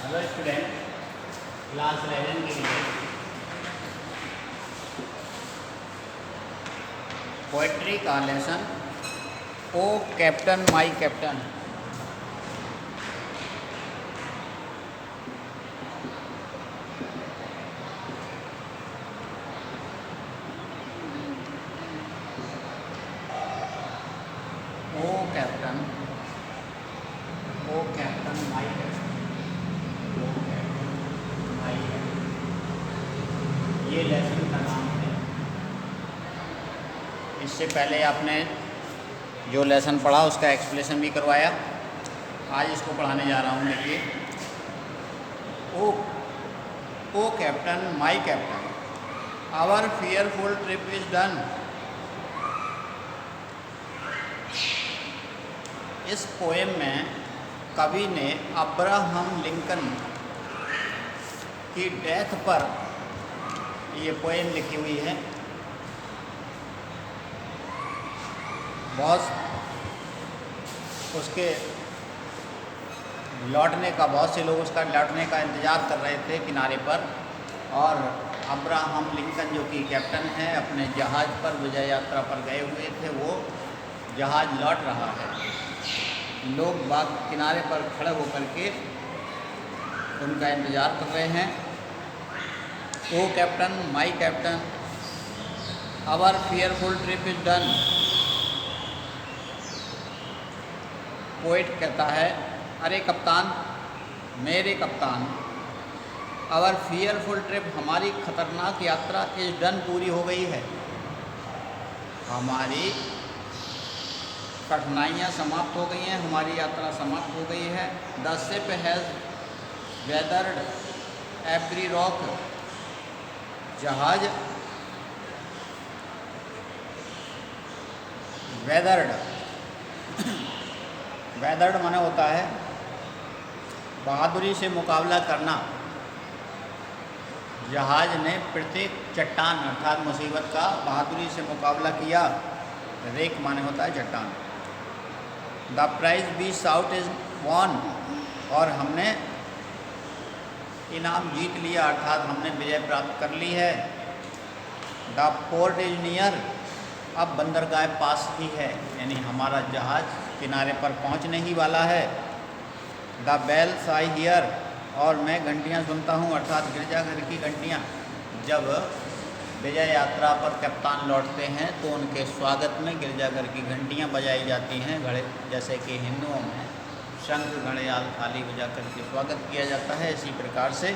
Hello student, class 11 के लिए poetry का lesson O captain my captain. O captain, O captain my captain, O captain my captain, ये lesson का नाम है। इससे पहले आपने जो लेसन पढ़ा उसका एक्सप्लेनेशन भी करवाया। आज इसको पढ़ाने जा रहा हूँ। देखिए, O O captain my captain, our fearful trip is done. इस पोएम में कवि ने अब्राहम लिंकन की डेथ पर ये पोएम लिखी हुई है। बहुत उसके लौटने का, बहुत से लोग उसका लौटने का इंतज़ार कर रहे थे किनारे पर, और अब्राहम लिंकन जो कि कैप्टन है, अपने जहाज़ पर विजय यात्रा पर गए हुए थे। वो जहाज़ लौट रहा है। लोग बाग किनारे पर खड़े होकर के उनका इंतज़ार कर रहे हैं। O captain my captain, our fearful trip is done. Poet कहता है, अरे कप्तान, मेरे कप्तान, आवर फियरफुल ट्रिप, हमारी खतरनाक यात्रा इज डन, पूरी हो गई है। हमारी कठिनाइयाँ समाप्त हो गई हैं, हमारी यात्रा समाप्त हो गई है। The ship has weathered every rock, जहाज वेदर्ड, वेदर्ड माने होता है बहादुरी से मुकाबला करना। जहाज ने प्रत्येक चट्टान अर्थात मुसीबत का बहादुरी से मुकाबला किया। रेक माने होता है चट्टान। The prize we sought is won, और हमने इनाम जीत लिया अर्थात हमने विजय प्राप्त कर ली है। द पोर्ट इज नियर, अब बंदरगाह पास ही है, यानी हमारा जहाज किनारे पर पहुंचने ही वाला है। द बेल्स आई हियर, और मैं घंटियां सुनता हूं अर्थात गिरजाघर की घंटियां। जब विजय यात्रा पर कप्तान लौटते हैं तो उनके स्वागत में गिरजाघर की घंटियां बजाई जाती हैं। घड़े, जैसे कि हिंदुओं में शंख घड़ियाल थाली बजा कर के स्वागत किया जाता है, इसी प्रकार से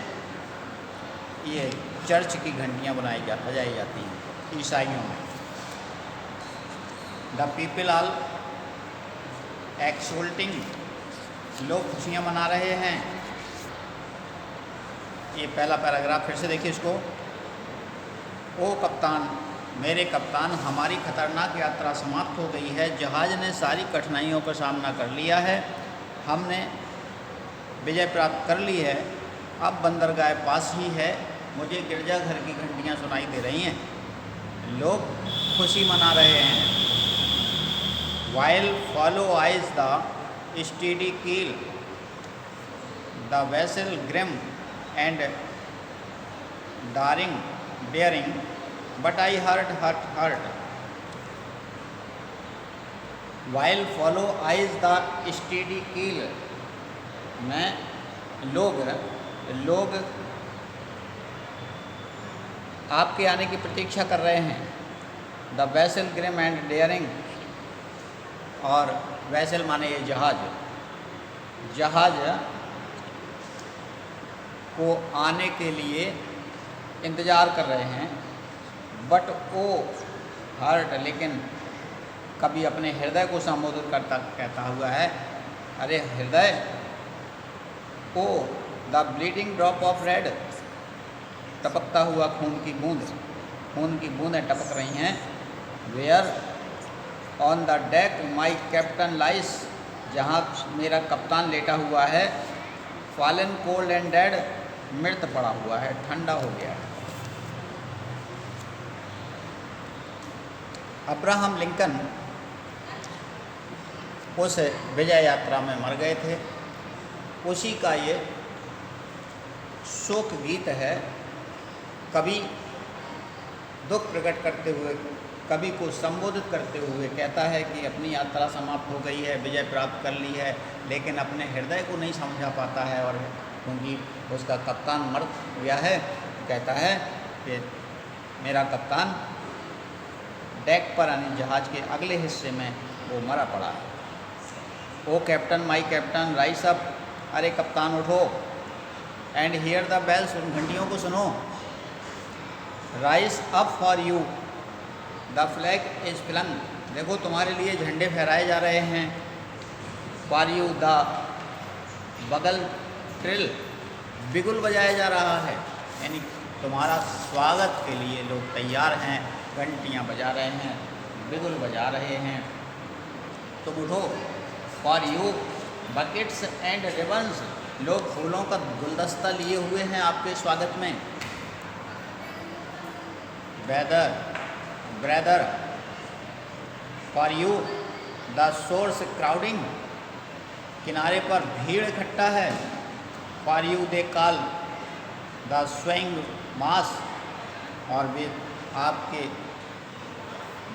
ये चर्च की घंटियां बजाई जाती हैं ईसाइयों में। द पीपल आल एक्सुल्टिंग, लोग खुशियाँ मना रहे हैं। ये पहला पैराग्राफ फिर से देखिए इसको। ओ कप्तान, मेरे कप्तान, हमारी खतरनाक यात्रा समाप्त हो गई है। जहाज़ ने सारी कठिनाइयों का सामना कर लिया है, हमने विजय प्राप्त कर ली है। अब बंदरगाह पास ही है, मुझे गिरजाघर की घंटियाँ सुनाई दे रही हैं। लोग खुशी मना रहे हैं। While follow eyes the steady keel, the vessel grim and daring, but I hurt. While follow eyes the steady keel, मैं लोग आपके आने की प्रतीक्षा कर रहे हैं। The vessel grim and daring, और वेसल माने ये जहाज को आने के लिए इंतज़ार कर रहे हैं। बट ओ हर्ट, लेकिन कभी अपने हृदय को संबोधित कहता हुआ है, अरे हृदय, O the bleeding drop of red, टपकता हुआ खून की बूंदें टपक रही हैं। Where on the deck my captain lies, जहाँ मेरा कप्तान लेटा हुआ है। फॉलन कोल्ड एंड डेड, मृत पड़ा हुआ है, ठंडा हो गया है। अब्राहम लिंकन उस विजय यात्रा में मर गए थे। उसी का ये शोक गीत है। कवि दुख प्रकट करते हुए, कवि को संबोधित करते हुए कहता है कि अपनी यात्रा समाप्त हो गई है, विजय प्राप्त कर ली है, लेकिन अपने हृदय को नहीं समझा पाता है। और क्योंकि उसका कप्तान मर गया है, कहता है कि मेरा कप्तान डेक पर यानी जहाज़ के अगले हिस्से में वो मरा पड़ा है। O captain, my captain, rise up, अरे कप्तान उठो। एंड हियर द बेल्स, उन घंटियों को सुनो। Rise up for you the flag is flung, देखो तुम्हारे लिए झंडे फहराए जा रहे हैं। फॉर यू द बगल ट्रिल, बिगुल बजाया जा रहा है, यानी तुम्हारा स्वागत के लिए लोग तैयार हैं, घंटियाँ बजा रहे हैं, बिगुल बजा रहे हैं, तुम उठो। For you buckets and ribbons, लोग फूलों का गुलदस्ता लिए हुए हैं आपके स्वागत में। Brother, for you the shores crowding, किनारे पर भीड़ इकट्ठा है। For you they call the swing mass, और वे आपके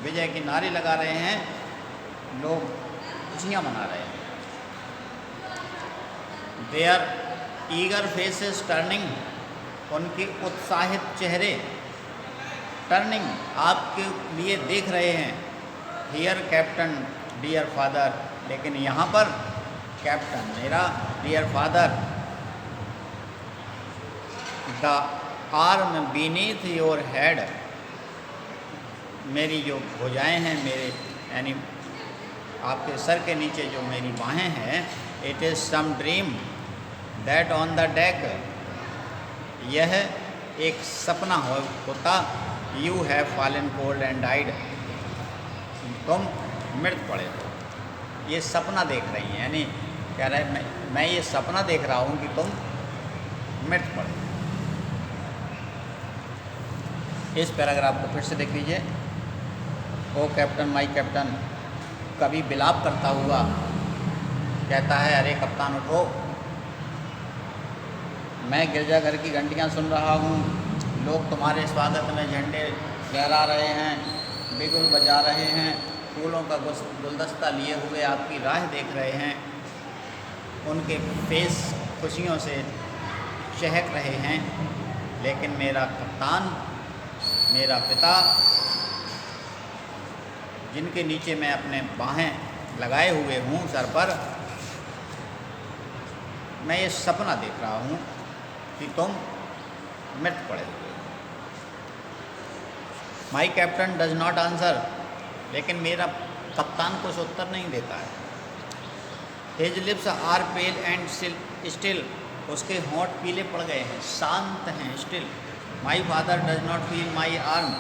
विजय के नारे लगा रहे हैं, लोग खुशियाँ मना रहे हैं। देयर ईगर फेसेस टर्निंग, उनके उत्साहित चेहरे टर्निंग आपके लिए देख रहे हैं। हियर कैप्टन डियर फादर, लेकिन यहाँ पर कैप्टन मेरा, dear father, the arm beneath your head, मेरी जो भुजाएं हैं, मेरे यानी आपके सर के नीचे जो मेरी बाहें हैं, it is some dream that on the deck, यह एक सपना होता। You have fallen cold and died, तुम मृत पड़े हो। ये सपना देख रही हैं, यानी कह रहे हैं मैं ये सपना देख रहा हूँ कि तुम मृत पड़े। इस पैराग्राफ को फिर से देख लीजिए। ओ कैप्टन, माई कैप्टन, कवि विलाप करता हुआ कहता है, अरे कप्तान उठो, मैं गिरजाघर की घंटियाँ सुन रहा हूँ, लोग तुम्हारे स्वागत में झंडे लहरा रहे हैं, बिगुल बजा रहे हैं, फूलों का गुलदस्ता लिए हुए आपकी राह देख रहे हैं, उनके फेस खुशियों से चहक रहे हैं, लेकिन मेरा कप्तान, मेरा पिता, जिनके नीचे मैं अपने बाहें लगाए हुए हूँ सर पर, मैं ये सपना देख रहा हूँ कि तुम मृत पड़े हुए। My captain does not answer, लेकिन मेरा कप्तान कुछ उत्तर नहीं देता है। His lips are pale and still, उसके होंठ पीले पड़ गए हैं, शांत हैं, still. My father does not feel my arm,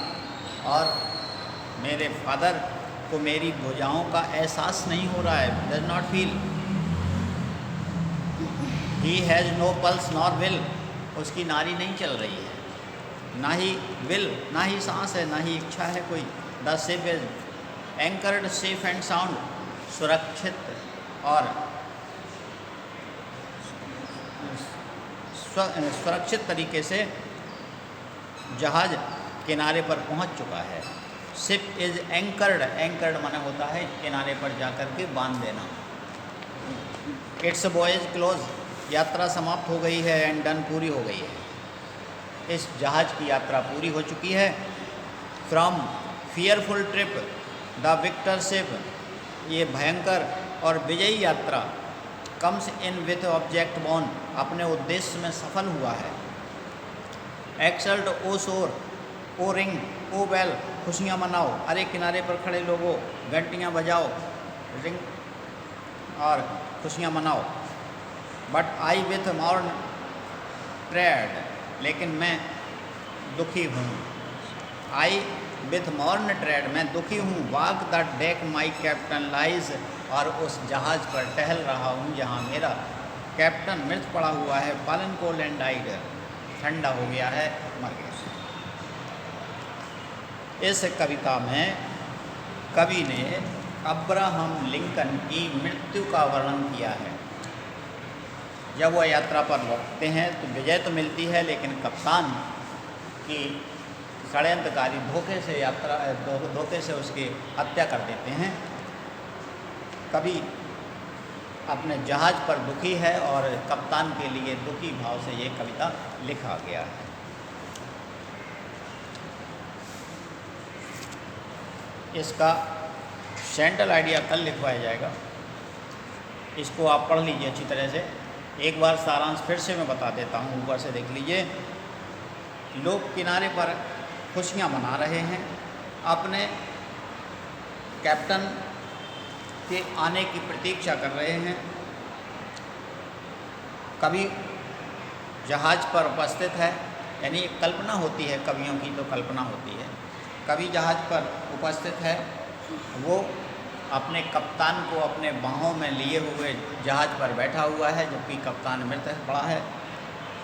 और मेरे फादर को मेरी भुजाओं का एहसास नहीं हो रहा है, does not feel. He has no pulse nor will, उसकी नाड़ी नहीं चल रही है, ना ही विल, ना ही सांस है, ना ही इच्छा है कोई। The ship is anchored safe and sound, सुरक्षित और सुरक्षित तरीके से जहाज़ किनारे पर पहुंच चुका है। शिप इज़ एंकर्ड, एंकर्ड माने होता है किनारे पर जाकर के बांध देना। इट्स वॉयज क्लोज, यात्रा समाप्त हो गई है, एंड डन, पूरी हो गई है। इस जहाज़ की यात्रा पूरी हो चुकी है। From fearful trip the victor ship, ये भयंकर और विजयी यात्रा कम्स इन विथ ऑब्जेक्ट बॉन, अपने उद्देश्य में सफल हुआ है। एक्सल्ट ओ शोर, ओ रिंग, ओ बेल, खुशियाँ मनाओ, अरे किनारे पर खड़े लोगों घंटियाँ बजाओ, रिंग और खुशियाँ मनाओ। But I with mourn tread, लेकिन मैं दुखी हूँ। आई विथ मॉर्न ट्रेड, मैं दुखी हूँ। Walk the deck my captain lies, और उस जहाज़ पर टहल रहा हूँ जहाँ मेरा कैप्टन मृत पड़ा हुआ है। फॉलन कोल्ड एंड डाइड, ठंडा हो गया है, मर गया। इस कविता में कवि ने अब्राहम लिंकन की मृत्यु का वर्णन किया है। जब वह यात्रा पर लौटते हैं तो विजय तो मिलती है, लेकिन कप्तान की षड्यंत्रकारी धोखे से उसकी हत्या कर देते हैं। कवि अपने जहाज़ पर दुखी है और कप्तान के लिए दुखी भाव से ये कविता लिखा गया है। इसका सेंट्रल आइडिया कल लिखवाया जाएगा, इसको आप पढ़ लीजिए अच्छी तरह से। एक बार सारांश फिर से मैं बता देता हूँ, ऊपर से देख लीजिए। लोग किनारे पर खुशियाँ मना रहे हैं, अपने कैप्टन के आने की प्रतीक्षा कर रहे हैं। कवि जहाज़ पर उपस्थित है, यानी एक कल्पना होती है, कवियों की तो कल्पना होती है। कवि जहाज़ पर उपस्थित है, वो अपने कप्तान को अपने बाहों में लिए हुए जहाज़ पर बैठा हुआ है, जबकि कप्तान मृत पड़ा है,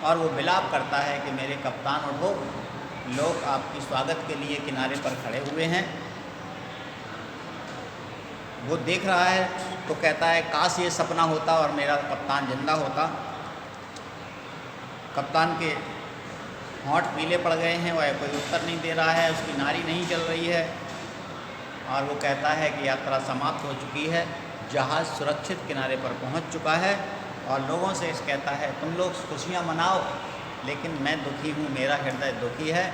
और वो विलाप करता है कि मेरे कप्तान उठो, लोग आपकी स्वागत के लिए किनारे पर खड़े हुए हैं। वो देख रहा है तो कहता है काश ये सपना होता और मेरा कप्तान जिंदा होता। कप्तान के होंठ पीले पड़ गए हैं, वह कोई उत्तर नहीं दे रहा है, उसकी नारी नहीं चल रही है, और वो कहता है कि यात्रा समाप्त हो चुकी है, जहाज़ सुरक्षित किनारे पर पहुंच चुका है, और लोगों से कहता है तुम लोग खुशियां मनाओ, लेकिन मैं दुखी हूँ, मेरा हृदय दुखी है,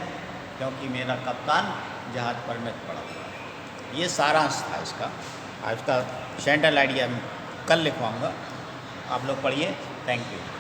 क्योंकि मेरा कप्तान जहाज़ पर मृत पड़ा हुआ है। ये सारांश था इसका। आज का सेंट्रल आइडिया कल लिखवाऊँगा, आप लोग पढ़िए। Thank you.